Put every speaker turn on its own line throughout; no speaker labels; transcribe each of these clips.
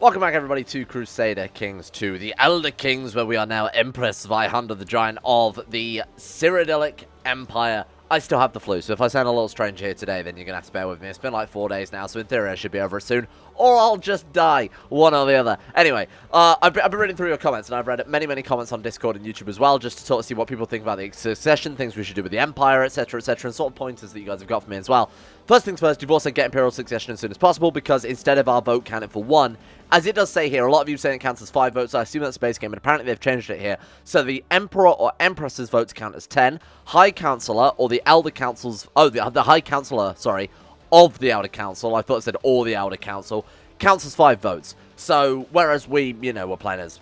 Welcome back, everybody, to Crusader Kings 2, the Elder Kings, where we are now Empress Vaihanda the Giant of the Cyrodiilic Empire. I still have the flu, so if I sound a little strange here today, then you're going to have to bear with me. It's been like 4 days now, so in theory I should be over it soon, or I'll just die, one or the other. Anyway, I've been reading through your comments, and I've read many comments on Discord and YouTube as well, just to sort of see what people think about the succession, things we should do with the Empire, etc., and sort of pointers that you guys have got for me as well. First things first, you've also get Imperial succession as soon as possible, because instead of our vote counting for 1, as it does say here, a lot of you saying it counts as 5 votes, so I assume that's a base game, but apparently they've changed it here. So the Emperor or Empress's votes count as 10, High Counselor, or the Elder Council's, the High Counselor, sorry, of the Elder Council, I thought it said all the Elder Council, counts as 5 votes. So, whereas we, you know, were playing as,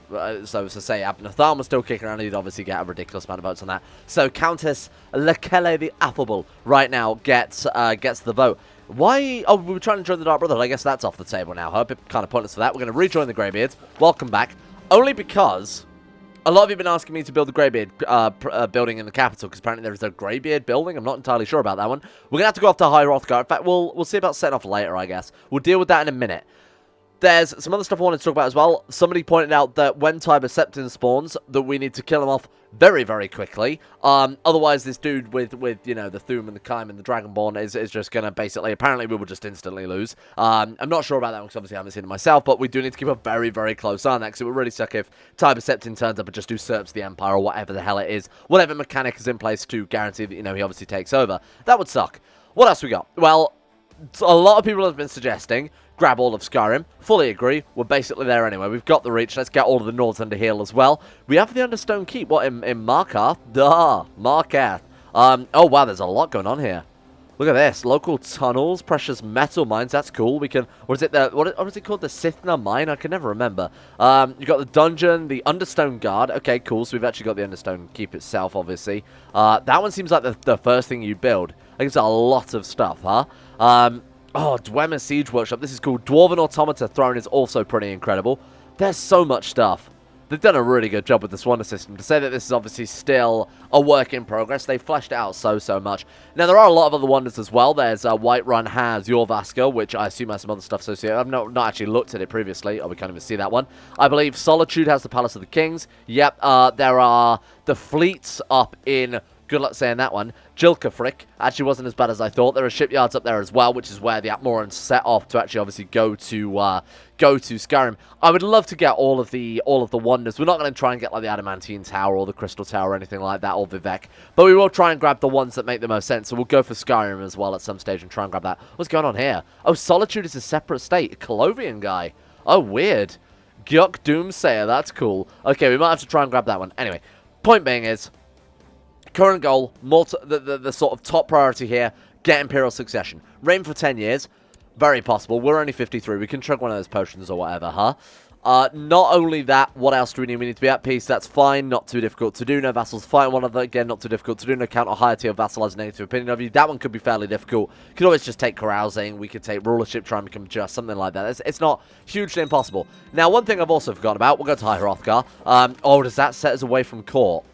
so to say, Ada-mantia was still kicking around, he'd obviously get a ridiculous amount of votes on that. So, Countess Lekele the Affable right now gets the vote. Why? Oh, we were trying to join the Dark Brotherhood. I guess that's off the table now, huh? Kind of pointless for that. We're going to rejoin the Greybeards. Welcome back. Only because a lot of you have been asking me to build the Greybeard building in the capital, because apparently there is a Greybeard building. I'm not entirely sure about that one. We're going to have to go off to High Hrothgar. In fact, we'll see about setting off later, I guess. We'll deal with that in a minute. There's some other stuff I wanted to talk about as well. Somebody pointed out that when Tiber Septim spawns, that we need to kill him off very quickly. Otherwise, this dude with you know, the Thum and the Kime and the Dragonborn is just going to basically, apparently we will just instantly lose. I'm not sure about that one because obviously I haven't seen it myself, but we do need to keep a very close eye on that, because it would really suck if Tiber Septim turns up and just usurps the Empire or whatever the hell it is. Whatever mechanic is in place to guarantee that, you know, he obviously takes over. That would suck. What else we got? Well, a lot of people have been suggesting grab all of Skyrim. Fully agree. We're basically there anyway. We've got the reach. Let's get all of the Nords under heal as well. We have the Understone Keep. What, in Markarth? Duh. Markarth. Oh, wow, there's a lot going on here. Look at this. Local tunnels, precious metal mines. That's cool. We can... What is it? What is it called? The Sithna Mine? I can never remember. You've got the dungeon, the Understone Guard. Okay, cool. So we've actually got the Understone Keep itself, obviously. That one seems like the first thing you build. I think it's a lot of stuff, huh? Oh, Dwemer Siege Workshop. This is cool. Dwarven Automata Throne is also pretty incredible. There's so much stuff. They've done a really good job with this wonder system. To say that this is obviously still a work in progress, they've fleshed it out so much. Now, there are a lot of other wonders as well. There's Whiterun has Jorvaska, which I assume has some other stuff associated. I've not actually looked at it previously. Oh, we can't even see that one. I believe Solitude has the Palace of the Kings. Yep, there are the fleets up in... Good luck saying that one. Jilkafrick actually wasn't as bad as I thought. There are shipyards up there as well, which is where the Atmorans set off to actually obviously go to Skyrim. I would love to get all of the wonders. We're not going to try and get like the Adamantine Tower or the Crystal Tower or anything like that, or Vivek, but we will try and grab the ones that make the most sense. So we'll go for Skyrim as well at some stage and try and grab that. What's going on here? Oh, Solitude is a separate state. A Colovian guy. Oh, weird. Gyok Doomsayer. That's cool. Okay, we might have to try and grab that one. Anyway, point being is, current goal, the sort of top priority here, get Imperial succession. Reign for 10 years, very possible. We're only 53. We can chug one of those potions or whatever, huh? Not only that, what else do we need? We need to be at peace. That's fine. Not too difficult to do. No vassals fighting one another. Again, not too difficult to do. No count or higher tier vassal has a negative opinion of you. That one could be fairly difficult. You could always just take carousing. We could take rulership, try and become just, something like that. It's not hugely impossible. Now, one thing I've also forgotten about, we'll go to High Hrothgar. Oh, does that set us away from court?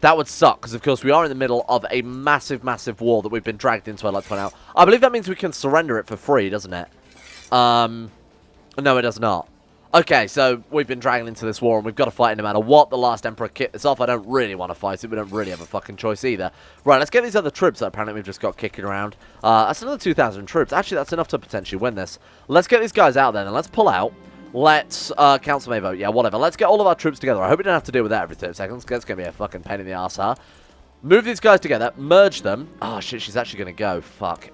That would suck, because of course we are in the middle of a massive war that we've been dragged into, I'd like to point out. I believe that means we can surrender it for free, doesn't it? No, it does not. Okay, so we've been dragged into this war, and we've got to fight it no matter what. The last Emperor kicked this off. I don't really want to fight it. We don't really have a fucking choice either. Right, let's get these other troops that apparently we've just got kicking around. That's another 2,000 troops. Actually, that's enough to potentially win this. Let's get these guys out then, and let's pull out. Let's, council may vote, yeah, whatever. Let's get all of our troops together. I hope we don't have to deal with that every 30 seconds. That's going to be a fucking pain in the ass, huh? Move these guys together, merge them. Oh, shit, she's actually going to go. Fuck.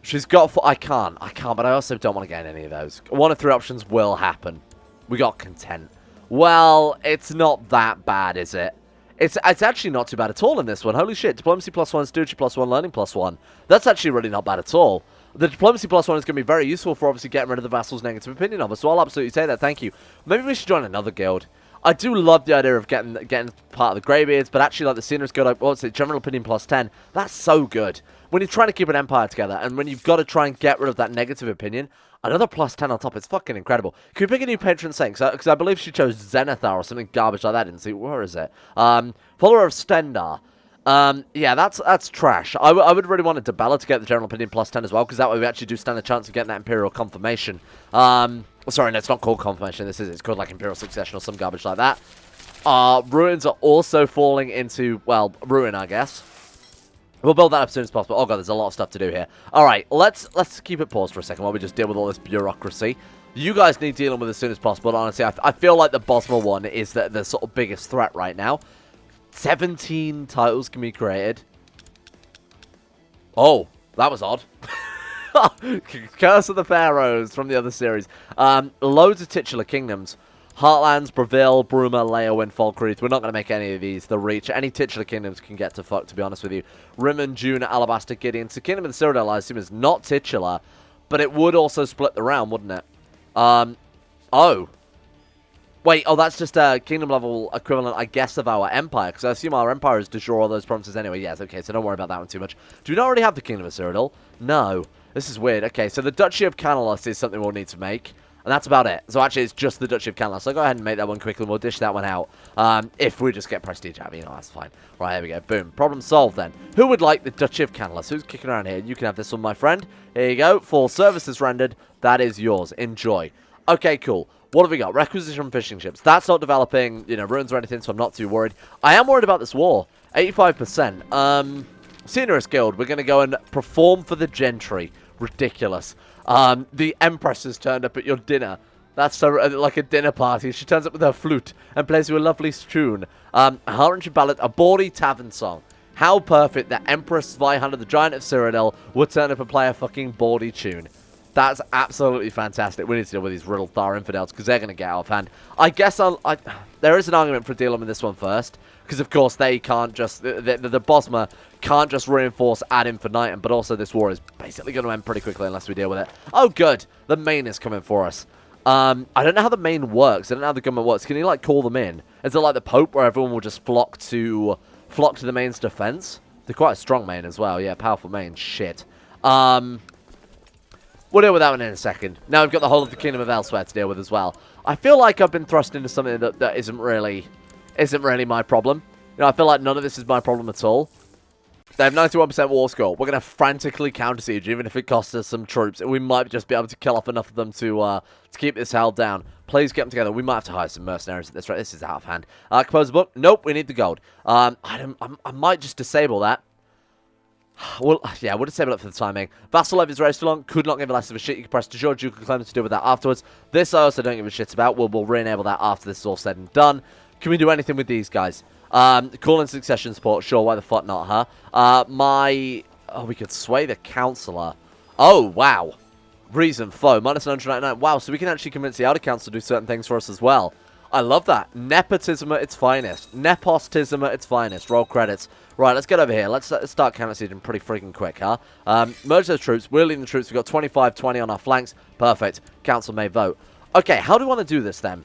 She's got, I can't, but I also don't want to get any of those. One of 3 options will happen. We got content. Well, it's not that bad, is it? It's actually not too bad at all in this one. Holy shit, diplomacy +1, stewardship +1, learning +1. That's actually really not bad at all. The diplomacy +1 is going to be very useful for obviously getting rid of the vassal's negative opinion of us, so I'll absolutely say that, thank you. Maybe we should join another guild. I do love the idea of getting part of the Greybeards, but actually like the Sceneries Guild, like, what's it, general opinion +10, that's so good. When you're trying to keep an empire together, and when you've got to try and get rid of that negative opinion, another +10 on top, it's fucking incredible. Can we pick a new patron saint? Because I believe she chose Zenithar or something garbage like that, didn't see, where is it? Follower of Stendar. Yeah, that's trash. I would really want a Debella to get the general opinion +10 as well, because that way we actually do stand a chance of getting that Imperial confirmation. Sorry, no, it's not called confirmation. It's called like Imperial succession or some garbage like that. Ruins are also falling into, well, ruin, I guess. We'll build that up as soon as possible. Oh god, there's a lot of stuff to do here. Alright, let's keep it paused for a second while we just deal with all this bureaucracy. You guys need dealing with as soon as possible. Honestly, I feel like the Bosma one is the sort of biggest threat right now. 17 titles can be created. Oh, that was odd. Curse of the Pharaohs from the other series. Loads of titular kingdoms. Heartlands, Breville, Bruma, Leowin, Falkreath. We're not going to make any of these the reach. Any titular kingdoms can get to fuck, to be honest with you. Rimmon, June, Alabaster, Gideon. So Kingdom of the Cyrodiil, I assume, is not titular, but it would also split the realm, wouldn't it? Oh. Wait, oh, that's just a kingdom level equivalent, I guess, of our empire, because I assume our empire is de jure all those provinces anyway. Yes, okay, so don't worry about that one too much. Do we not already have the Kingdom of Cyrodiil? No. This is weird. Okay, so the Duchy of Canalus is something we'll need to make. And that's about it. So actually, it's just the Duchy of Canalus. So go ahead and make that one quickly, and we'll dish that one out. If we just get prestige out of it, you know, that's fine. Right, here we go. Boom. Problem solved then. Who would like the Duchy of Canalus? Who's kicking around here? You can have this one, my friend. Here you go. Full services rendered. That is yours. Enjoy. Okay, cool. What have we got? Requisition from fishing ships. That's not developing, you know, ruins or anything, so I'm not too worried. I am worried about this war. 85%. Seniorist Guild. We're going to go and perform for the gentry. Ridiculous. The Empress has turned up at your dinner. That's like a dinner party. She turns up with her flute and plays you a lovely tune. Heart-wrenching ballad, a bawdy tavern song. How perfect that Empress Zweihander, the Giant of Cyrodiil, would turn up and play a fucking bawdy tune. That's absolutely fantastic. We need to deal with these Hrothgar infidels because they're going to get out of hand. I guess there is an argument for dealing with this one first. Because, of course, they can't just... The Bosma can't just reinforce ad infinitum. But also, this war is basically going to end pretty quickly unless we deal with it. Oh, good. The main is coming for us. I don't know how the main works. I don't know how the government works. Can you, like, call them in? Is it like the Pope where everyone will just flock to the main's defense? They're quite a strong main as well. Yeah, powerful main. Shit. We'll deal with that one in a second. Now we've got the whole of the Kingdom of Elsewhere to deal with as well. I feel like I've been thrust into something that isn't really my problem. You know, I feel like none of this is my problem at all. They have 91% war score. We're going to frantically counter siege, even if it costs us some troops. And we might just be able to kill off enough of them to keep this held down. Please get them together. We might have to hire some mercenaries at this rate. This is out of hand. Compose a book. Nope, we need the gold. I might just disable that. Well, yeah, we'll disable it for the time being. Vassal levy is raised too long. Could not give a less of a shit. You can press de jure ducal claim to deal with that afterwards. This I also don't give a shit about. We'll re-enable that after this is all said and done. Can we do anything with these guys? Call in succession support. Sure, why the fuck not, huh? Oh, we could sway the Councillor. Oh, wow. Reason foe. Minus 199. Wow, so we can actually convince the Outer Council to do certain things for us as well. I love that. Nepotism at its finest. Nepostism at its finest. Roll credits. Right, let's get over here. Let's start counter-sieging pretty freaking quick, huh? Merge those troops. We're leading the troops. We've got 25-20 on our flanks. Perfect. Council may vote. Okay, how do we want to do this then?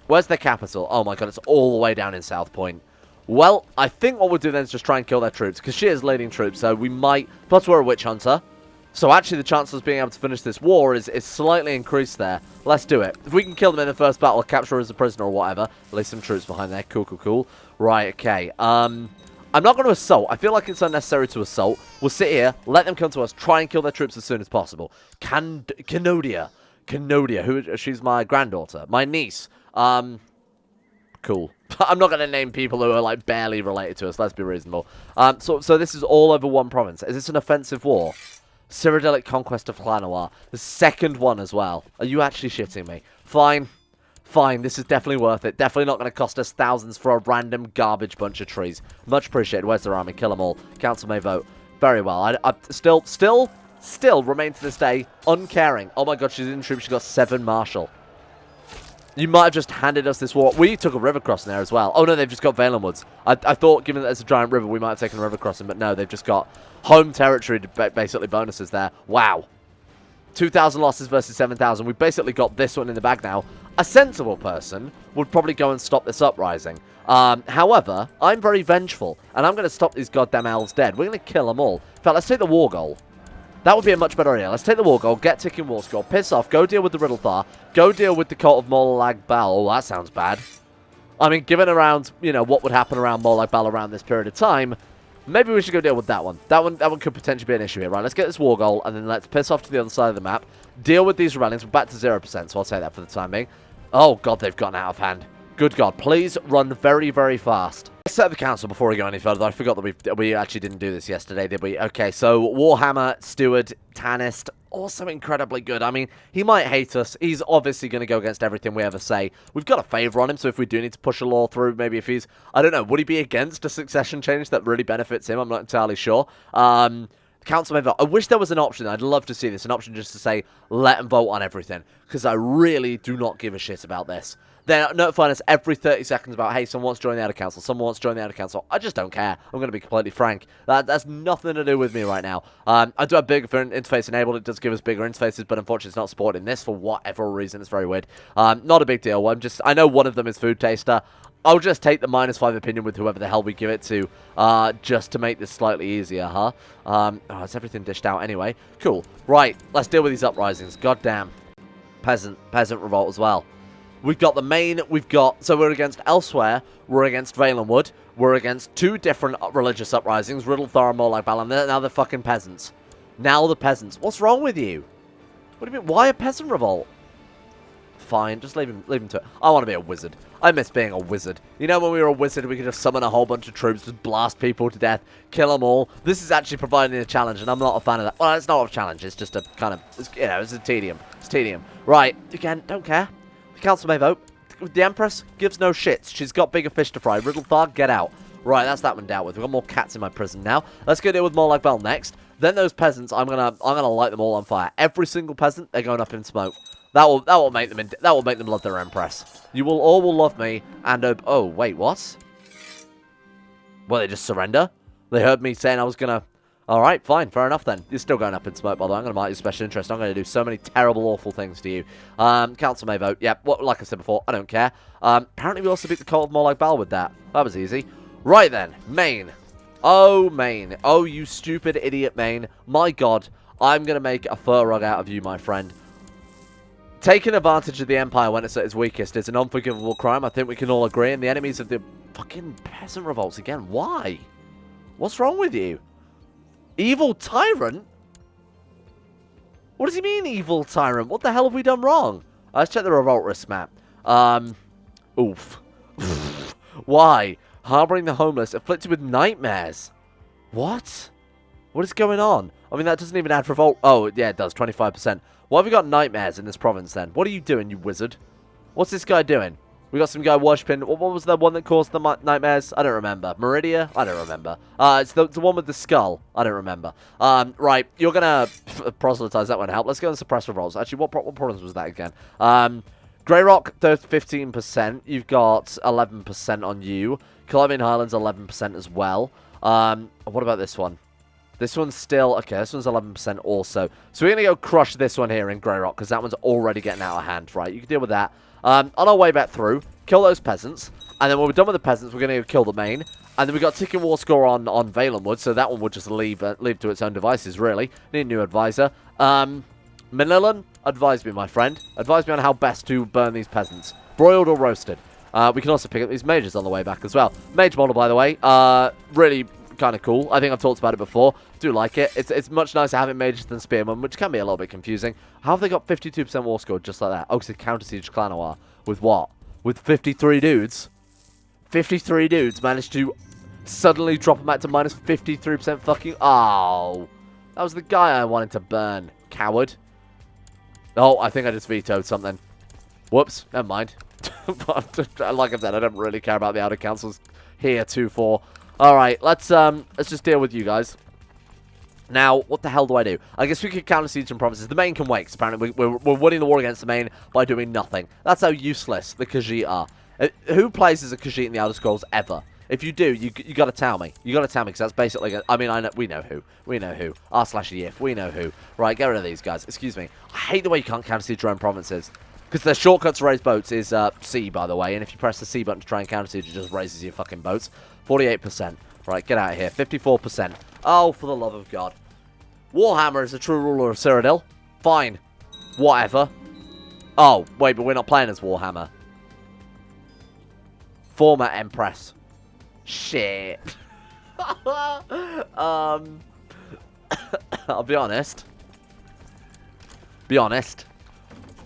Where's their capital? Oh my god, it's all the way down in South Point. Well, I think what we'll do then is just try and kill their troops, because she is leading troops, so we might... Plus, we're a witch hunter. So actually, the chance of us being able to finish this war is slightly increased there. Let's do it. If we can kill them in the first battle, capture her as a prisoner or whatever. Leave some troops behind there. Cool, cool, cool. Right, okay. I'm not going to assault. I feel like it's unnecessary to assault. We'll sit here, let them come to us, try and kill their troops as soon as possible. Canodia. Canodia. She's my granddaughter. My niece. Cool. I'm not going to name people who are, like, barely related to us. Let's be reasonable. So this is all over one province. Is this an offensive war? Cyrodiilic Conquest of Llanoir. The second one as well. Are you actually shitting me? Fine. Fine. This is definitely worth it. Definitely not going to cost us thousands for a random garbage bunch of trees. Much appreciated. Where's their army? Kill them all. Council may vote. Very well. I still remain to this day uncaring. Oh my god, she's in troops. She's got 7 marshal. You might have just handed us this war. We took a river crossing there as well. Oh no, they've just got Valen Woods. I thought, given that it's a giant river, we might have taken a river crossing, but no, they've just got home territory, basically bonuses there. Wow. 2,000 losses versus 7,000. We've basically got this one in the bag now. A sensible person would probably go and stop this uprising. However, I'm very vengeful, and I'm going to stop these goddamn elves dead. We're going to kill them all. In fact, let's take the war goal. That would be a much better idea. Let's take the war goal, get ticking war score, piss off, go deal with the Hrothgar, go deal with the cult of Molag Bal. Oh, that sounds bad. I mean, given around, you know, what would happen around Molag Bal around this period of time, Maybe we should go deal with that one. That one could potentially be an issue here. Right, let's get this war goal, and then let's piss off to the other side of the map. Deal with these rebellions. We're back to 0%, so I'll say that for the time being. Oh, God, they've gotten out of hand. Good God, please run very, very fast. Let's set the council before we go any further. I forgot that we actually didn't do this yesterday, did we? Okay, so Warhammer, Steward, Tannist, also incredibly good. I mean, he might hate us. He's obviously going to go against everything we ever say. We've got a favour on him, so if we do need to push a law through, maybe if he's, I don't know, would he be against a succession change that really benefits him? I'm not entirely sure. Council may vote. I wish there was an option. I'd love to see this. An option just to say, let them vote on everything. Because I really do not give a shit about this. They're notifying us every 30 seconds about, hey, someone wants to join the Outer Council. Someone wants to join the Outer Council. I just don't care. I'm going to be completely frank. That's nothing to do with me right now. I do have bigger interface enabled. It does give us bigger interfaces, but unfortunately it's not supporting this for whatever reason. It's very weird. Not a big deal. I know one of them is Food Taster. I'll just take the -5 opinion with whoever the hell we give it to, just to make this slightly easier, huh? Oh, it's everything dished out anyway. Cool. Right, let's deal with these uprisings. Goddamn. Peasant revolt as well. We've got the main, so we're against Elsewhere, we're against Valenwood, we're against 2 different religious uprisings, Hrothgar and Molag Bal, and now the fucking peasants. Now the peasants. What's wrong with you? What do you mean, why a peasant revolt? Fine, just leave him to it. I want to be a wizard. I miss being a wizard. You know, when we were a wizard, we could just summon a whole bunch of troops, just blast people to death, kill them all. This is actually providing a challenge, and I'm not a fan of that. Well, it's not a challenge, it's just a kind of, it's a tedium. It's tedium. Right, again, don't care. The council may vote. The Empress gives no shits. She's got bigger fish to fry. Hrothgar, get out. Right, that's that one dealt with. We've got more cats in my prison now. Let's go deal with Molag Bal next. Then those peasants, I'm gonna light them all on fire. Every single peasant, they're going up in smoke. That will make them love their Empress. You will all love me and oh wait, what? Well, they just surrender. They heard me saying I was gonna. All right, fine, fair enough then. You're still going up in smoke, by the way. I'm going to mark your special interest. I'm going to do so many terrible, awful things to you. Council may vote. Yeah, like I said before, I don't care. Apparently, we also beat the cult of Molag Bal with that. That was easy. Right then, Maine. Oh, Maine. Oh, you stupid idiot, Maine. My God, I'm going to make a fur rug out of you, my friend. Taking advantage of the Empire when it's at its weakest is an unforgivable crime. I think we can all agree. And the enemies of the fucking peasant revolts again. Why? What's wrong with you? Evil Tyrant? What does he mean, Evil Tyrant? What the hell have we done wrong? Let's check the revolt risk map. Oof. Why? Harboring the homeless, afflicted with nightmares. What? What is going on? I mean, that doesn't even add revolt. Oh, yeah, it does. 25%. Why have we got nightmares in this province, then? What are you doing, you wizard? What's this guy doing? We got some guy worshipping. What was the one that caused the nightmares? I don't remember. Meridia? I don't remember. It's the one with the skull. I don't remember. Right. You're going to proselytize. That won't help. Let's go and suppress revolts. Actually, what province was that again? Grey Rock, 15%. You've got 11% on you. Calabian Highlands, 11% as well. What about this one? This one's still... Okay, this one's 11% also. So we're going to go crush this one here in Grey Rock, because that one's already getting out of hand, right? You can deal with that. On our way back through, kill those peasants. And then when we're done with the peasants, we're going to go kill the main. And then we've got ticking war score on Valenwood, so that one would just leave to its own devices, really. Need a new advisor. Manillan, advise me, my friend. Advise me on how best to burn these peasants. Broiled or roasted. We can also pick up these mages on the way back as well. Mage model, by the way. Really kind of cool. I think I've talked about it before. Do like it. It's much nicer having mages than spearmen, which can be a little bit confusing. How have they got 52% war score just like that? Oh, it's a counter siege clan noir. With what? With 53 dudes? 53 dudes managed to suddenly drop them back to minus 53% fucking... Oh. That was the guy I wanted to burn. Coward. Oh, I think I just vetoed something. Whoops. Never mind. Like I said, I don't really care about the outer councils here, 2-4. Alright, let's just deal with you guys. Now, what the hell do I do? I guess we could counter siege some provinces. The main can wait, 'cause apparently we're winning the war against the main by doing nothing. That's how useless the Khajiit are. Who plays as a Khajiit in the Elder Scrolls ever? If you do, you gotta tell me. You gotta tell me, because that's basically... I mean, we know who. We know who. r/yif, we know who. Right, get rid of these guys. Excuse me. I hate the way you can't counter siege your own provinces. Because the shortcut to raise boats is C, by the way. And if you press the C button to try and counter siege, it just raises your fucking boats. 48%. Right, get out of here. 54%. Oh, for the love of God. Warhammer is the true ruler of Cyrodiil. Fine. Whatever. Oh, wait, but we're not playing as Warhammer. Former Empress. Shit. I'll be honest.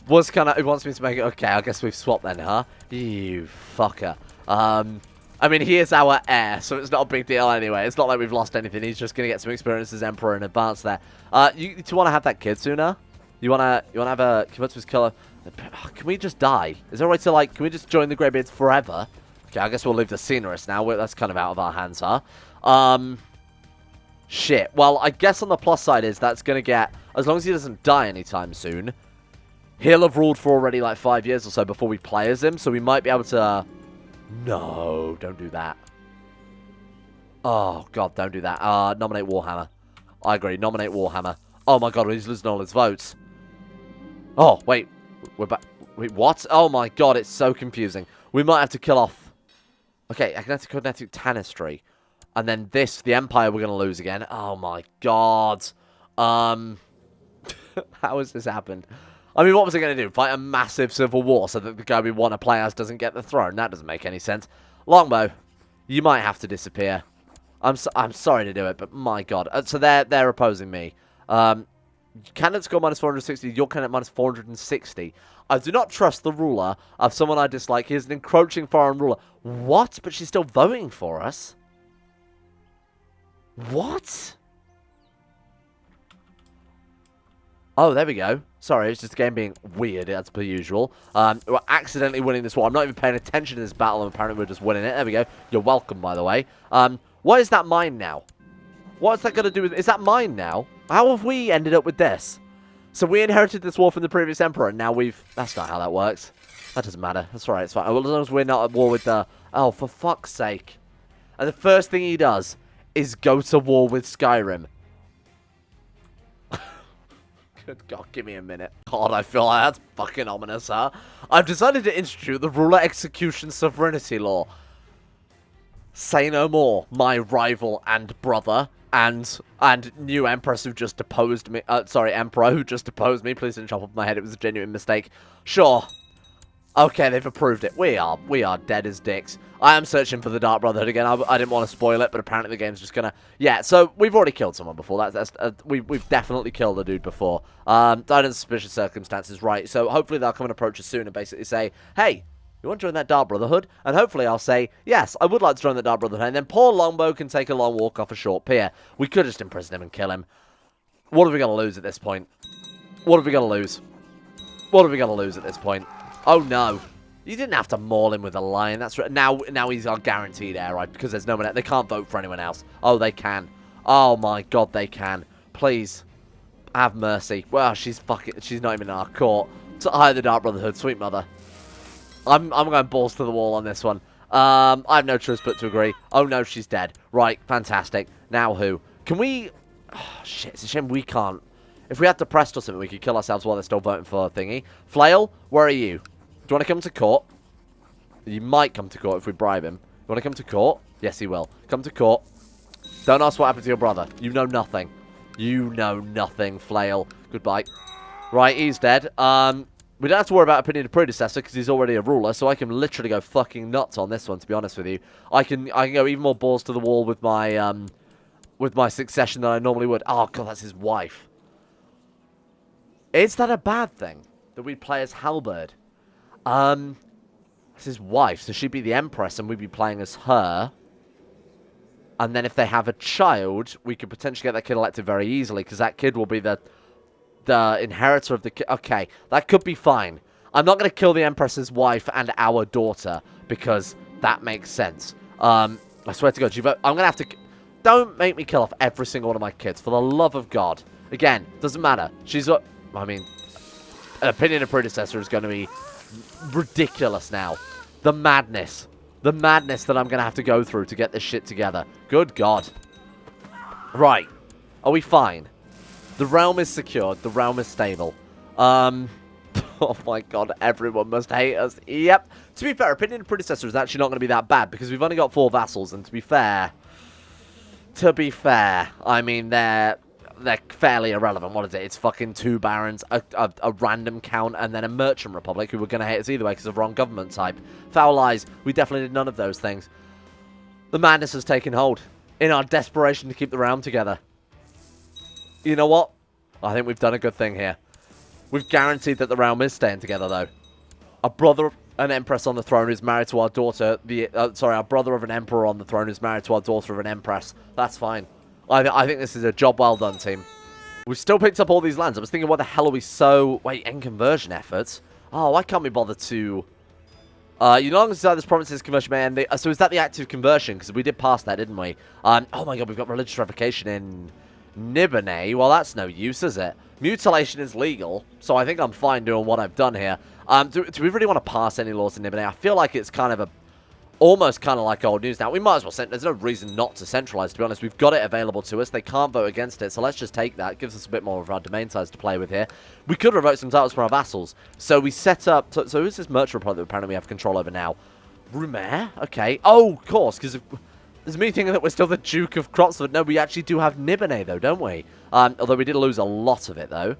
Was kind of, it wants me to make it, okay, I guess we've swapped then, huh? You fucker. I mean, he is our heir, so it's not a big deal anyway. It's not like we've lost anything. He's just going to get some experience as Emperor in advance there. You want to have that kid sooner? You want to have a, what's his color? Can we just die? Is there a way to, like, can we just join the Greybeards forever? Okay, I guess we'll leave the Stellaris now. That's kind of out of our hands, huh? Shit. Well, I guess on the plus side is that's going to get, as long as he doesn't die anytime soon, he'll have ruled for already like 5 years or so before we play as him, so we might be able to... No, don't do that. Oh, God, don't do that. Nominate Warhammer. I agree, nominate Warhammer. Oh, my God, he's losing all his votes. Oh, wait. We're back. Wait, what? Oh, my God, it's so confusing. We might have to kill off... Okay, Agnetic Tanistry. And then this, the Empire, we're going to lose again. Oh, my God. How has this happened? I mean, what was it going to do? Fight a massive civil war so that the guy we want to play as doesn't get the throne? That doesn't make any sense. Longbow, you might have to disappear. I'm sorry to do it, but my God. So they're opposing me. Candidate score minus 460. Your candidate minus 460. I do not trust the ruler of someone I dislike. He is an encroaching foreign ruler. What? But she's still voting for us? What? Oh, there we go. Sorry, it's just the game being weird, as per usual. We're accidentally winning this war. I'm not even paying attention to this battle, and apparently we're just winning it. There we go. You're welcome, by the way. What is that mine now? What's that going to do with... Is that mine now? How have we ended up with this? So we inherited this war from the previous emperor, and now we've... That's not how that works. That doesn't matter. That's all right. It's fine. As long as we're not at war with the... Oh, for fuck's sake. And the first thing he does is go to war with Skyrim. Good God, give me a minute. God, I feel like that's fucking ominous, huh? I've decided to institute the ruler execution sovereignty law. Say no more, my rival and brother, and new empress who just deposed me. Sorry, emperor who just deposed me. Please don't chop off my head. It was a genuine mistake. Sure. Okay, they've approved it. We are dead as dicks. I am searching for the Dark Brotherhood again. I didn't want to spoil it, but apparently the game's just gonna... Yeah, so we've already killed someone before. We've definitely killed a dude before. Died in suspicious circumstances, right? So hopefully they'll come and approach us soon and basically say, hey, you want to join that Dark Brotherhood? And hopefully I'll say, yes, I would like to join the Dark Brotherhood. And then poor Longbow can take a long walk off a short pier. We could just imprison him and kill him. What are we going to lose at this point? What are we going to lose? What are we going to lose at this point? Oh, no. You didn't have to maul him with a lion. That's right. Now he's our guaranteed heir, right? Because there's no one else. They can't vote for anyone else. Oh, they can. Oh, my God, they can. Please. Have mercy. Well, she's not even in our court. So, hi, the Dark Brotherhood. Sweet mother. I'm going balls to the wall on this one. I have no choice but to agree. Oh, no, she's dead. Right, fantastic. Now who? Can we... Oh, shit, it's a shame we can't. If we had to press or something, we could kill ourselves while they're still voting for a thingy. Flail, where are you? Do you want to come to court? You might come to court if we bribe him. You want to come to court? Yes, he will. Come to court. Don't ask what happened to your brother. You know nothing. You know nothing, Flail. Goodbye. Right, he's dead. We don't have to worry about opinion of predecessor because he's already a ruler, so I can literally go fucking nuts on this one, to be honest with you. I can go even more balls to the wall with my succession than I normally would. Oh, God, that's his wife. Is that a bad thing? That we play as Halberd? It's his wife, so she'd be the Empress, and we'd be playing as her. And then if they have a child, we could potentially get that kid elected very easily, because that kid will be the inheritor of the kid. Okay, that could be fine. I'm not going to kill the Empress's wife and our daughter, because that makes sense. I swear to God, I'm going to have to... Don't make me kill off every single one of my kids, for the love of God. Again, doesn't matter. I mean, an opinion of predecessor is going to be ridiculous now. The madness. The madness that I'm going to have to go through to get this shit together. Good God. Right. Are we fine? The realm is secured. The realm is stable. Oh my God. Everyone must hate us. Yep. To be fair, opinion of predecessor is actually not going to be that bad because we've only got 4 vassals. And to be fair, I mean, they're fairly irrelevant. What is it? It's fucking 2 barons, a random count, and then a merchant republic who were going to hate us either way because of wrong government type. Foul lies. We definitely did none of those things. The madness has taken hold. in our desperation to keep the realm together. You know what? I think we've done a good thing here. We've guaranteed that the realm is staying together, though. A brother, an empress on the throne who's married to our daughter. Our brother of an emperor on the throne who's married to our daughter of an empress. That's fine. I think this is a job well done, team. We've still picked up all these lands. I was thinking, what the hell are we so... Wait, end conversion efforts? Oh, why can't we bother to... You no longer decide this province's conversion may end. So is that the active conversion? Because we did pass that, didn't we? Oh my god, we've got religious revocation in Nibene. Well, that's no use, is it? Mutilation is legal, so I think I'm fine doing what I've done here. Do we really want to pass any laws in Nibene? I feel like it's kind of a... Almost kind of like old news now. We might as well... There's no reason not to centralize, to be honest. We've got it available to us. They can't vote against it, so let's just take that. It gives us a bit more of our domain size to play with here. We could revoke some titles from our vassals. So we set up... So who's this merchant republic that apparently we have control over now? Rumer? Okay. Oh, of course, because... There's me thinking that we're still the Duke of Crotsford. No, we actually do have Nibene, though, don't we? Although we did lose a lot of it, though.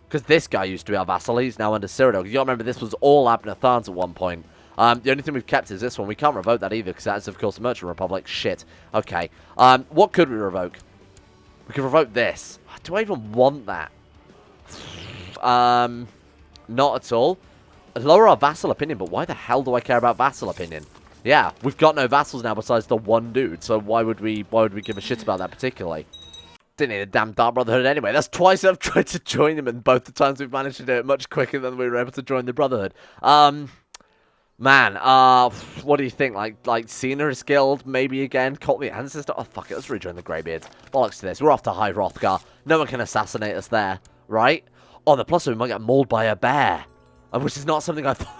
Because this guy used to be our vassal. He's now under Cyrodiil. You got to remember, this was all Abnathans at one point. The only thing we've kept is this one. We can't revoke that either, because that's, of course, a Merchant Republic. Shit. Okay. What could we revoke? We could revoke this. Do I even want that? Not at all. Lower our vassal opinion, but why the hell do I care about vassal opinion? Yeah, we've got no vassals now besides the one dude, so why would we give a shit about that particularly? Didn't need a damn Dark Brotherhood anyway. That's twice I've tried to join them, and both the times we've managed to do it much quicker than we were able to join the Brotherhood. Man, what do you think? Like Scenery's Guild, maybe again? Cult the Ancestor? Oh, fuck it, let's rejoin the Greybeards. Bollocks to this. We're off to High Hrothgar. No one can assassinate us there, right? On the plus side, we might get mauled by a bear, which is not something I thought...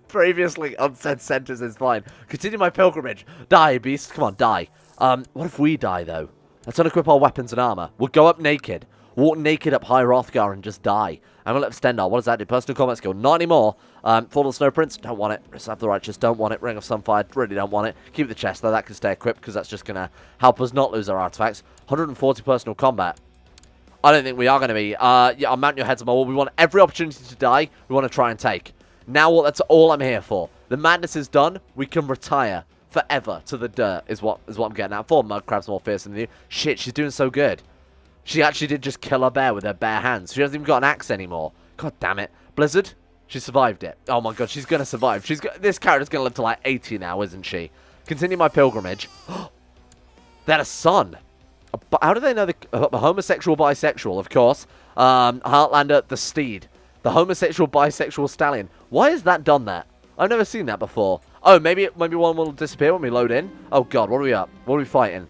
Previously unsaid sentence is fine. Continue my pilgrimage. Die, beast. Come on, die. What if we die, though? Let's unequip our weapons and armor. We'll go up naked. Walk naked up High Hrothgar and just die. And we'll extend our... What does that do? Personal combat skill. Not anymore. Fall of the Snow Prince. Don't want it. Wrist of the Righteous. Don't want it. Ring of Sunfire. Really don't want it. Keep the chest, though. That can stay equipped because that's just going to help us not lose our artifacts. 140 personal combat. I don't think we are going to be. Yeah, I'll mount your heads on my wall. We want every opportunity to die. We want to try and take. Now that's all I'm here for. The madness is done. We can retire forever to the dirt is what I'm getting at. 4 mud crabs more fearsome than you. Shit, she's doing so good. She actually did just kill a bear with her bare hands. She hasn't even got an axe anymore. God damn it. Blizzard, she survived it. Oh my god, she's going to survive. This character's going to live to like 80 now, isn't she? Continue my pilgrimage. They had a son. How do they know the homosexual bisexual, of course. Heartlander, the steed. The homosexual bisexual stallion. Why is that done there? I've never seen that before. Oh, maybe one will disappear when we load in. Oh god, what are we up? What are we fighting?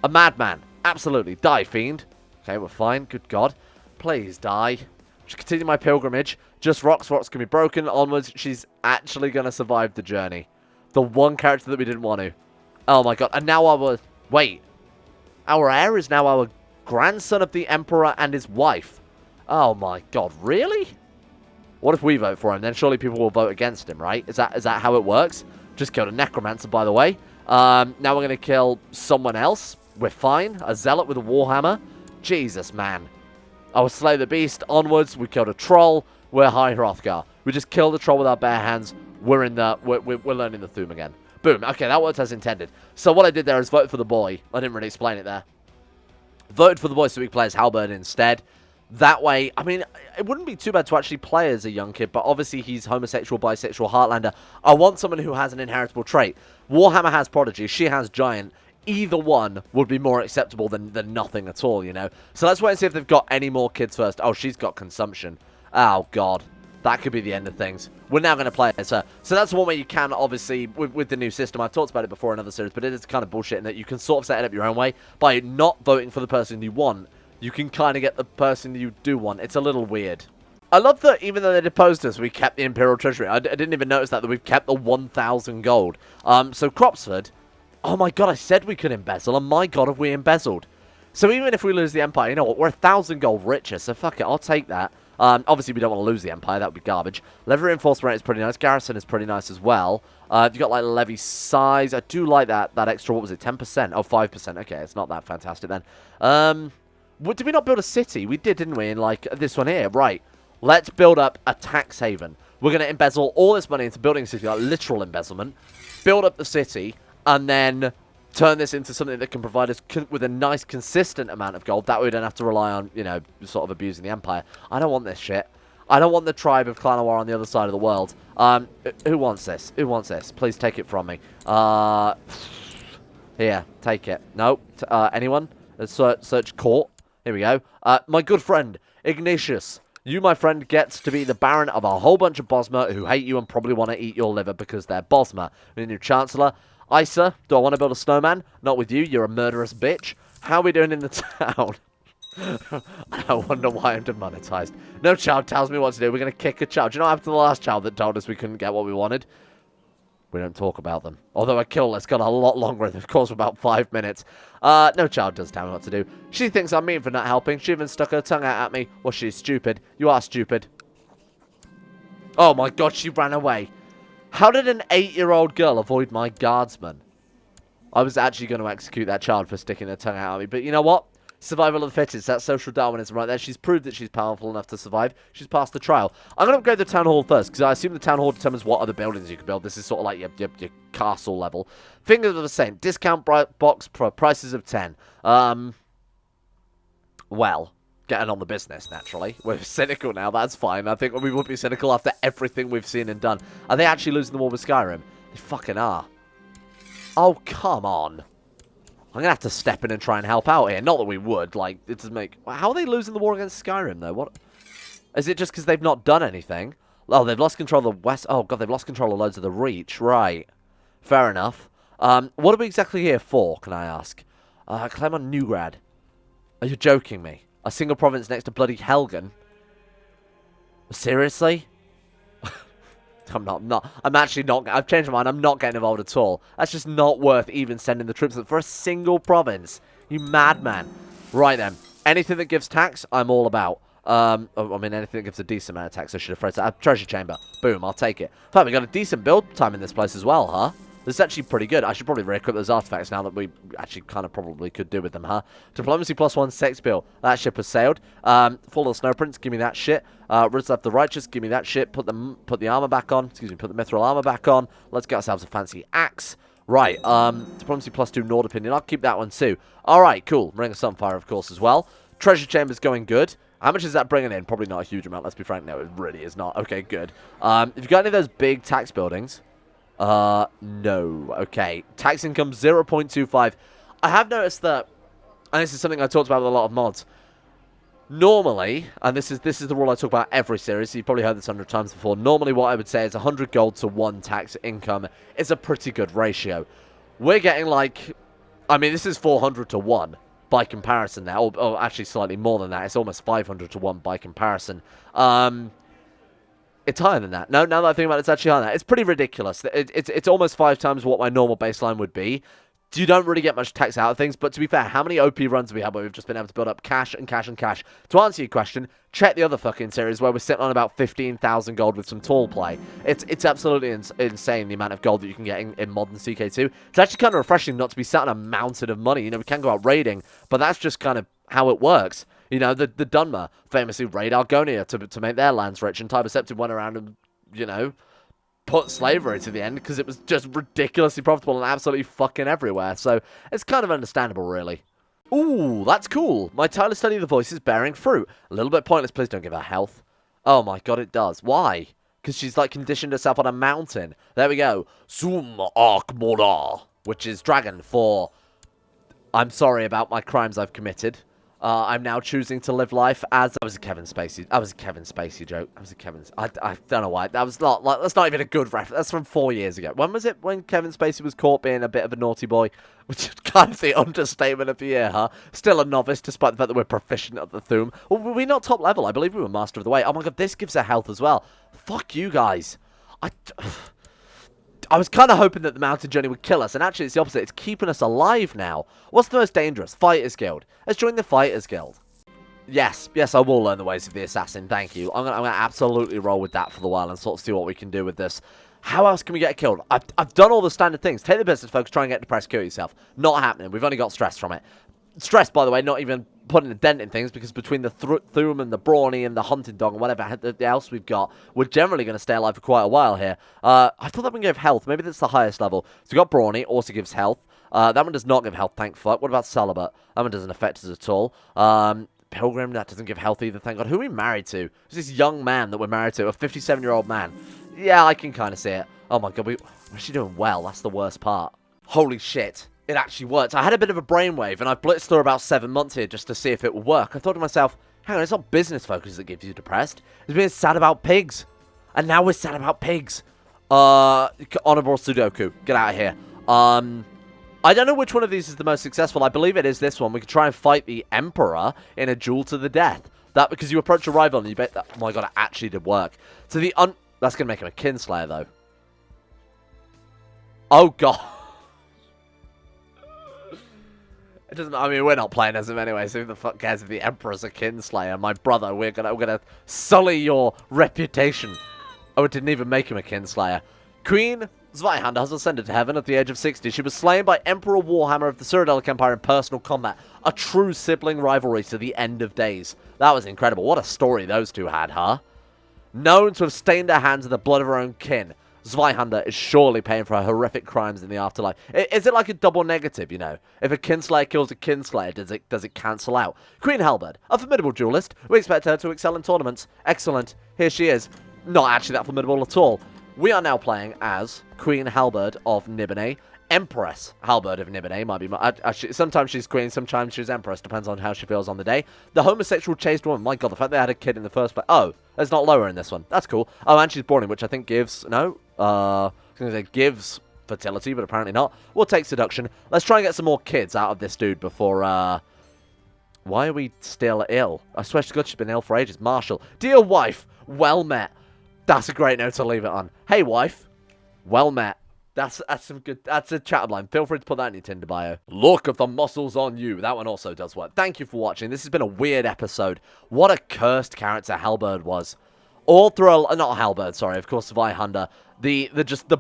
A madman. Absolutely. Die, fiend. Okay, we're fine. Good god. Please die. Just continue my pilgrimage. Just rocks. Rocks can be broken. Onwards. She's actually going to survive the journey. The one character that we didn't want to. Oh my god. And now our... Wait. Our heir is now our grandson of the Emperor and his wife. Oh my god, really? What if we vote for him? Then surely people will vote against him, right? Is that how it works? Just killed a necromancer, by the way. Now we're going to kill someone else. We're fine. A zealot with a warhammer. Jesus, man. I will slay the beast. Onwards. We killed a troll. We're High Hrothgar. We just killed a troll with our bare hands. We're learning the Thum again. Boom. Okay, that worked as intended. So what I did there is vote for the boy. I didn't really explain it there. Voted for the boy so we could play as Halberd instead. That way, I mean, it wouldn't be too bad to actually play as a young kid, but obviously he's homosexual, bisexual, Heartlander. I want someone who has an inheritable trait. Warhammer has Prodigy, she has Giant. Either one would be more acceptable than nothing at all, you know? So let's wait and see if they've got any more kids first. Oh, she's got Consumption. Oh, God. That could be the end of things. We're now going to play as her. So that's one way you can, obviously, with the new system. I've talked about it before in other series, but it is kind of bullshit in that you can sort of set it up your own way. By not voting for the person you want, you can kind of get the person you do want. It's a little weird. I love that even though they deposed us, we kept the Imperial Treasury. I didn't even notice that we've kept the 1,000 gold. So Crotsford, oh my god, I said we could embezzle, and my god, have we embezzled. So even if we lose the Empire, you know what, we're 1,000 gold richer, so fuck it, I'll take that. Obviously, we don't want to lose the Empire, that would be garbage. Levy reinforcement rate is pretty nice. Garrison is pretty nice as well. You've got, like, levy size. I do like that extra, what was it, 10%? Oh, 5%. Okay, it's not that fantastic then. Did we not build a city? We did, didn't we, in, like, this one here? Right. Let's build up a tax haven. We're going to embezzle all this money into building a city, like literal embezzlement. build up the city, and then turn this into something that can provide us with a nice, consistent amount of gold. That way we don't have to rely on, you know, sort of abusing the Empire. I don't want this shit. I don't want the tribe of Clanawar on the other side of the world. Who wants this? Who wants this? Please take it from me. Here, take it. Nope. Anyone? Search court. Here we go. My good friend, Ignatius. You, my friend, gets to be the Baron of a whole bunch of Bosmer who hate you and probably want to eat your liver because they're Bosmer. Your new Chancellor. Isa, do I want to build a snowman? Not with you. You're a murderous bitch. How are we doing in the town? I wonder why I'm demonetized. No child tells me what to do. We're going to kick a child. Do you know what happened to the last child that told us we couldn't get what we wanted? We don't talk about them. Although a kill list got a lot longer. Of course, about 5 minutes. No child does tell me what to do. She thinks I'm mean for not helping. She even stuck her tongue out at me. Well, she's stupid. You are stupid. Oh my god, she ran away. How did an 8-year-old girl avoid my guardsman? I was actually going to execute that child for sticking her tongue out at me. But you know what? Survival of the fittest. That's social Darwinism right there. She's proved that she's powerful enough to survive. She's passed the trial. I'm going to upgrade the town hall first, because I assume the town hall determines what other buildings you can build. This is sort of like your castle level. Fingers of the Saint. Discount box prices of 10. Well, getting on the business, naturally. We're cynical now. That's fine. I think we would be cynical after everything we've seen and done. Are they actually losing the war with Skyrim? They fucking are. Oh, come on. I'm going to have to step in and try and help out here. Not that we would. Like, it doesn't make... How are they losing the war against Skyrim, though? What? Is it just because they've not done anything? Oh, they've lost control of the west... Oh, God, they've lost control of loads of the Reach. Right. Fair enough. What are we exactly here for, can I ask? Claim on Newgrad. Are you joking me? A single province next to bloody Helgen? Seriously? I'm actually not. I've changed my mind. I'm not getting involved at all. That's just not worth even sending the troops for a single province. You madman. Right then. Anything that gives tax, I'm all about. I mean, anything that gives a decent amount of tax, I should have phrased that. Treasure chamber. Boom, I'll take it. In fact, we got a decent build time in this place as well, huh? This is actually pretty good. I should probably re-equip those artifacts now that we actually kind of probably could do with them, huh? Diplomacy +1, sex bill. That ship has sailed. Fall of the Snow Prince, give me that shit. Rizla of the Righteous, give me that shit. Put the armor back on. Excuse me, put the mithril armor back on. Let's get ourselves a fancy axe. Right, diplomacy +2, Nord opinion. I'll keep that one too. Alright, cool. Ring of Sunfire, of course, as well. Treasure chamber's going good. How much is that bringing in? Probably not a huge amount, let's be frank. No, it really is not. Okay, good. If you got any of those big tax buildings... no. Okay. Tax income 0.25. I have noticed that, and this is something I talked about with a lot of mods. Normally, and this is the rule I talk about every series, so you've probably heard this 100 times before. Normally what I would say is 100 gold to 1 tax income is a pretty good ratio. We're getting like, I mean, this is 400 to 1 by comparison now, or actually slightly more than that. It's almost 500 to 1 by comparison. It's higher than that. No, now that I think about it, it's actually higher than that. It's pretty ridiculous. It's almost 5 times what my normal baseline would be. You don't really get much tax out of things, but to be fair, how many OP runs have we had where we've just been able to build up cash and cash and cash? To answer your question, check the other fucking series where we're sitting on about 15,000 gold with some tall play. It's absolutely insane the amount of gold that you can get in modern CK2. It's actually kind of refreshing not to be sat on a mountain of money. You know, we can go out raiding, but that's just kind of how it works. You know, the Dunmer famously raid Argonia to make their lands rich, and Tiber Septim went around and, you know, put slavery to the end because it was just ridiculously profitable and absolutely fucking everywhere. So it's kind of understandable, really. Ooh, that's cool. My tireless study of the voice is bearing fruit. A little bit pointless. Please don't give her health. Oh my god, it does. Why? Because she's like conditioned herself on a mountain. There we go. Sum Arkmora, which is dragon for I'm sorry about my crimes I've committed. I'm now choosing to live life as... That was a Kevin Spacey. That was a Kevin Spacey joke. That was a Kevin... I don't know why. That was not... Like, that's not even a good reference. That's from 4 years ago. When was it when Kevin Spacey was caught being a bit of a naughty boy? Which is kind of the understatement of the year, huh? Still a novice, despite the fact that we're proficient at the Thum. Well, were we not top level? I believe we were Master of the Way. Oh my god, this gives her health as well. Fuck you guys. I was kind of hoping that the mountain journey would kill us, and actually it's the opposite. It's keeping us alive now. What's the most dangerous? Fighters Guild. Let's join the Fighters Guild. Yes, I will learn the ways of the assassin. Thank you. I'm gonna absolutely roll with that for the while and sort of see what we can do with this. How else can we get killed? I've done all the standard things. Take the business, folks. Try and get depressed, kill yourself. Not happening. We've only got stress from it. Stress, by the way, not even putting a dent in things, because between the Thum and the Brawny and the Hunting Dog and whatever else we've got, we're generally going to stay alive for quite a while here. I thought that one gave health. Maybe that's the highest level. So we've got Brawny, also gives health. That one does not give health, thank fuck. What about Celibate? That one doesn't affect us at all. Pilgrim, that doesn't give health either, thank God. Who are we married to? Who's this young man that we're married to? A 57-year-old man. Yeah, I can kind of see it. Oh my God, we're actually doing well. That's the worst part. Holy shit. It actually worked. I had a bit of a brainwave, and I blitzed through about 7 months here just to see if it would work. I thought to myself, hang on, it's not business focus that gives you depressed. It's being sad about pigs. And now we're sad about pigs. Honorable Sudoku. Get out of here. I don't know which one of these is the most successful. I believe it is this one. We could try and fight the Emperor in a duel to the death. That because you approach a rival and you bet that, oh my God, it actually did work. So the that's going to make him a kinslayer, though. Oh, God. It doesn't. I mean, we're not playing as him anyway, so who the fuck cares if the Emperor's a kinslayer? My brother, we're gonna sully your reputation. Oh, it didn't even make him a kinslayer. Queen Zweihander has ascended to heaven at the age of 60. She was slain by Emperor Warhammer of the Cyrodiil Empire in personal combat. A true sibling rivalry to the end of days. That was incredible. What a story those two had, huh? Known to have stained her hands in the blood of her own kin, Zweihander is surely paying for her horrific crimes in the afterlife. Is it like a double negative, you know? If a kinslayer kills a kinslayer, does it cancel out? Queen Halberd, a formidable duelist. We expect her to excel in tournaments. Excellent. Here she is. Not actually that formidable at all. We are now playing as Queen Halberd of Nibene. Empress Halberd of Nibene might be. Sometimes she's queen, sometimes she's empress. Depends on how she feels on the day. The homosexual chaste woman. My God, the fact they had a kid in the first place. Oh, there's not lower in this one. That's cool. Oh, and she's born in, which I think gives I was going to say gives fertility, but apparently not. We'll take seduction. Let's try and get some more kids out of this dude before. Why are we still ill? I swear to God, she's been ill for ages. Marshall, dear wife, well met. That's a great note to leave it on. Hey, wife, well met. That's some good. That's a chat line. Feel free to put that in your Tinder bio. Look at the muscles on you. That one also does work. Thank you for watching. This has been a weird episode. What a cursed character Halberd was. All through, not Halberd, sorry. Of course, Zweihander, the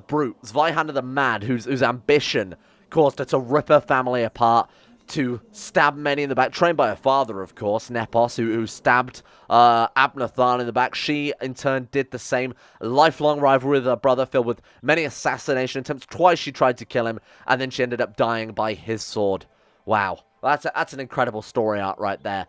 brute. Zweihander the mad, whose ambition caused her to rip her family apart, to stab many in the back, trained by her father, of course, Nepos, who stabbed Abnathan in the back. She, in turn, did the same. Lifelong rivalry with her brother, filled with many assassination attempts. Twice she tried to kill him, and then she ended up dying by his sword. Wow. That's an incredible story arc right there.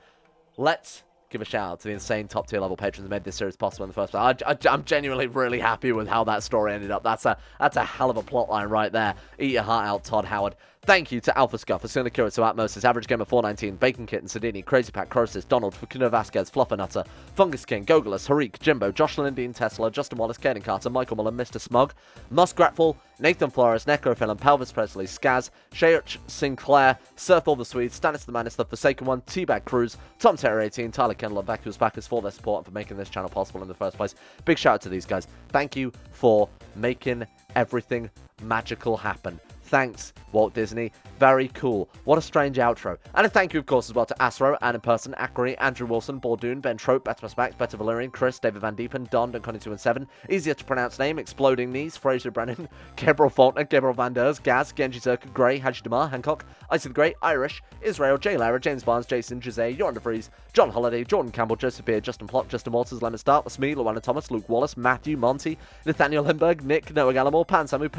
Let's give a shout out to the insane top tier level patrons who made this series possible in the first place. I'm genuinely really happy with how that story ended up. That's a hell of a plot line right there. Eat your heart out, Todd Howard. Thank you to Alpha Scuff, Asuna Kira, to Atmos, Average Gamer 419, Bacon Kitten, Sadini, Crazy Pat, Crosis, Donald, Fakuna Vasquez, Fluffernutter, Fungus King, Gogolus, Harik, Jimbo, Josh Lindeen, Tesla, Justin Wallace, Kaden Carter, Michael Mullen, Mr. Smug, Muskratful, Nathan Flores, Necrophilim, Pelvis Presley, Skaz, Shayuch Sinclair, Surf All the Swedes, Stannis the Madness, The Forsaken One, Teabag Cruz, Tom Terror 18, Tyler Kendall, and Backers Backers for their support and for making this channel possible in the first place. Big shout out to these guys. Thank you for making everything magical happen. Thanks, Walt Disney. Very cool. What a strange outro. And a thank you, of course, as well to Asro, Ann in Person, Ackery, Andrew Wilson, Bordoon, Ben Trope, Betmas Max, Better Valerian, Chris, David Van Diepen, Don, Connie2 and 7, Easier to Pronounce Name, Exploding Knees, Fraser Brennan, Gabriel Faulkner, Gabriel Van Ders, Gaz, Genji Zerka, Gray, Haji Damar, Hancock, Icy the Great, Irish, Israel, Jay Lara, James Barnes, Jason, Jose, Yoran DeVries, John Holiday, Jordan Campbell, Joseph Beard, Justin Plot, Justin Walters, Lemon Start, Smee, Luana Thomas, Luke Wallace, Matthew, Monty, Nathaniel Lindbergh, Nick, Noah Gallimore, Pan Samu,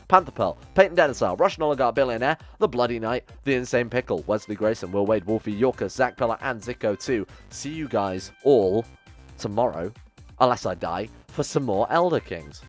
Panther Pearl, Peyton Denisar, Russian Oligarch Billionaire, The Bloody Knight, The Insane Pickle, Wesley Grayson, Will Wade, Wolfie, Yorker, Zach Piller, and Zico 2. See you guys all tomorrow, unless I die, for some more Elder Kings.